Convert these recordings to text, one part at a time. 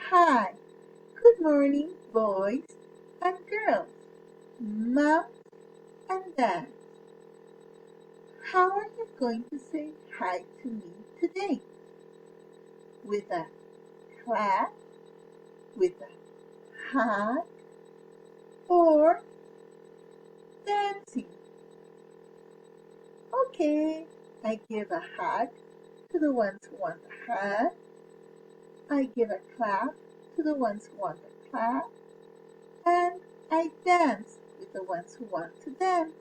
Hi, good morning, boys and girls, mom and dad. How are you going to say hi to me today? With a clap, with a hug, or dancing? Okay, I give a hug to the ones who want a hug. I give a clap to the ones who want a clap. And I dance with the ones who want to dance.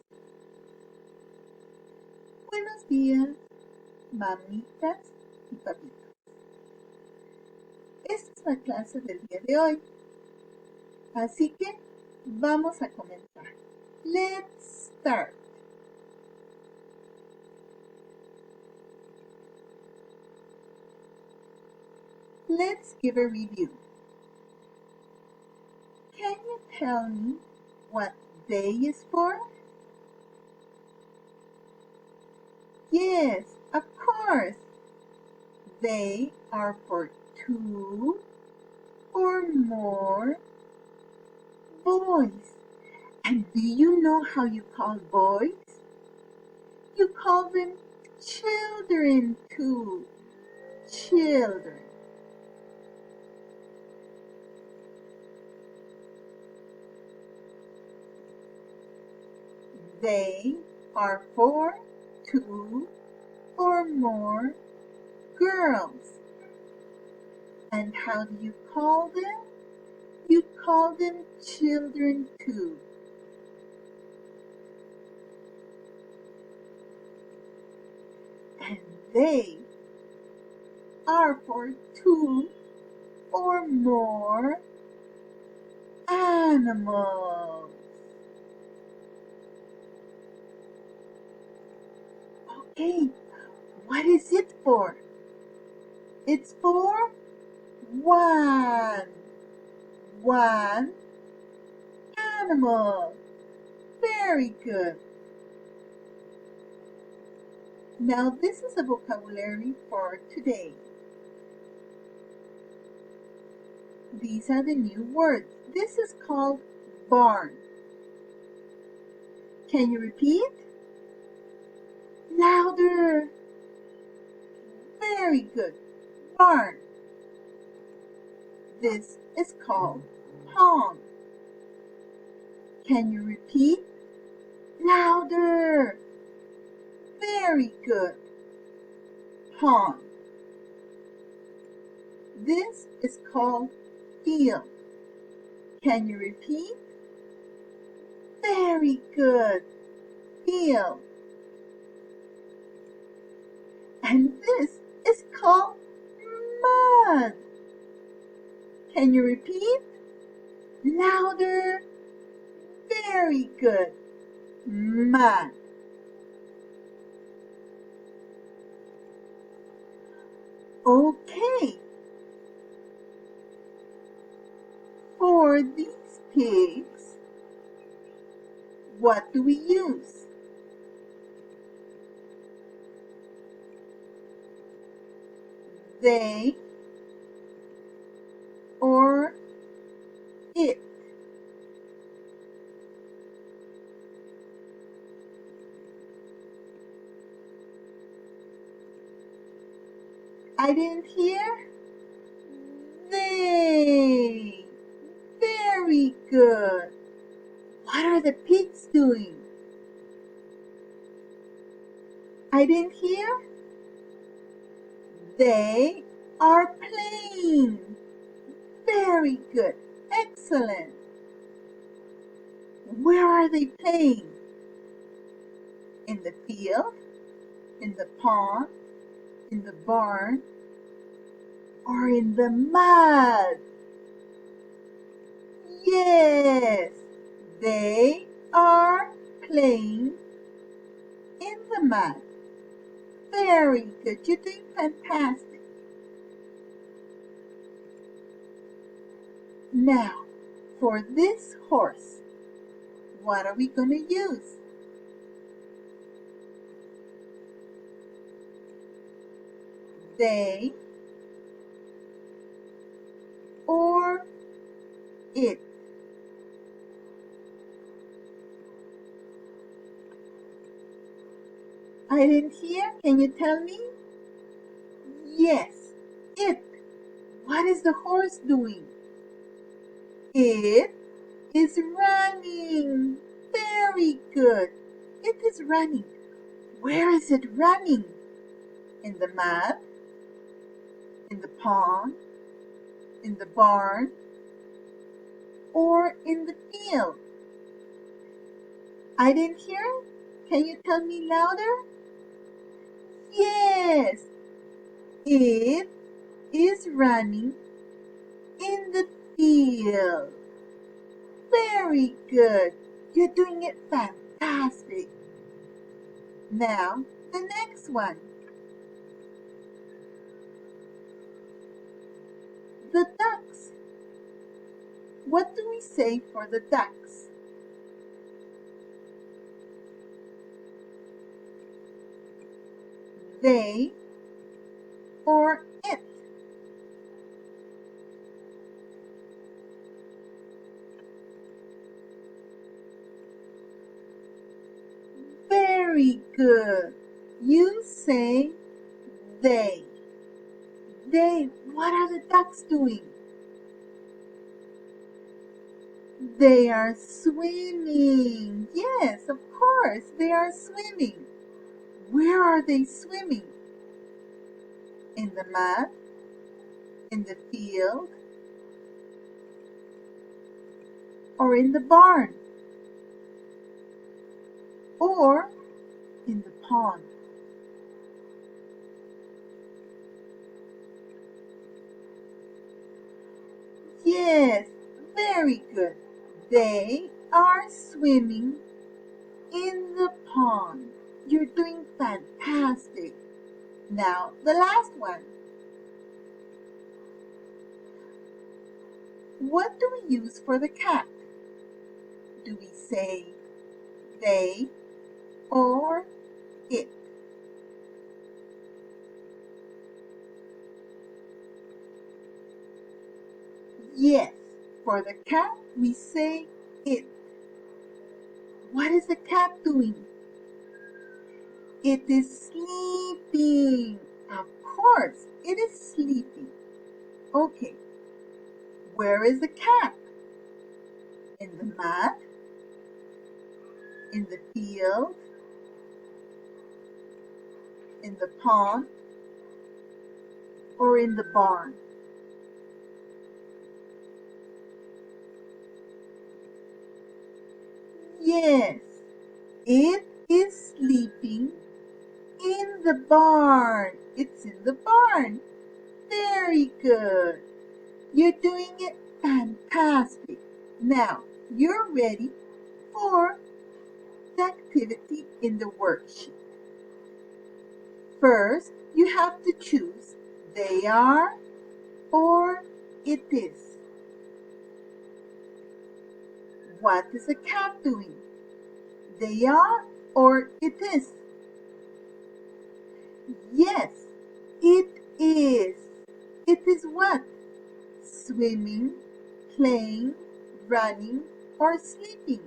Buenos días, mamitas y papitos. Esta es la clase del día de hoy. Así que vamos a comenzar. Let's start. Let's give a review. Can you tell me what day is for? Yes, of course. They are for two or more boys. And do you know how you call boys? You call them children too. Children. They are for two or more girls. And how do you call them? You call them children too. And they are for two or more animals. Okay, what is it for? It's for one. One animal. Very good. Now this is a vocabulary for today. These are the new words. This is called barn. Can you repeat? Louder. Very good. Barn. This is called pond. Can you repeat? Louder. Very good. Pond. This is called field. Can you repeat? Very good. Field. And this is called mud. Can you repeat? Louder. Very good. Mud. Okay. For these pigs, what do we use? They or it? I didn't hear. They. Very good. What are the pigs doing? I didn't hear. They are playing. Very good. Excellent. Where are they playing? In the field? In the pond? In the barn? Or in the mud? Yes, they are playing in the mud. Very good. You're doing fantastic. Now, for this horse, what are we going to use? They or or it? I didn't hear. Can you tell me? Yes, it. What is the horse doing? It is running. Very good. It is running. Where is it running? In the mud? In the pond? In the barn? Or in the field? I didn't hear. Can you tell me louder? Yes, it is running in the field. Very good. You're doing it fantastic. Now, the next one. The ducks. What do we say for the ducks? They or it? Very good. You say they. They. What are the ducks doing? They are swimming. Yes, of course, they are swimming. Where are they swimming? In the mud? In the field? Or in the barn? Or in the pond? Yes, very good. They are swimming in the pond. You're doing fantastic. Now, the last one. What do we use for the cat? Do we say they or it? Yes, for the cat, we say it. What is the cat doing? It is sleeping. Of course, it is sleeping. Okay, where is the cat? In the mud? In the field? In the pond? Or in the barn? Yes, it is sleeping in the barn. It's in the barn. Very good. You're doing it fantastic. Now, you're ready for the activity in the worksheet. First, you have to choose they are or it is. What is the cat doing? They are or it is? Yes, it is. It is what? Swimming, playing, running, or sleeping?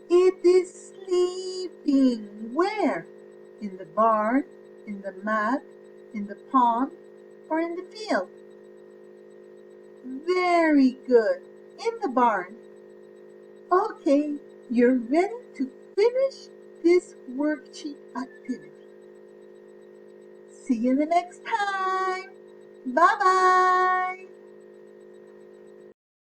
It is sleeping. Where? In the barn, in the mud, in the pond, or in the field? Very good. In the barn. Okay, you're ready to finish this worksheet activity. See you the next time. Bye-bye.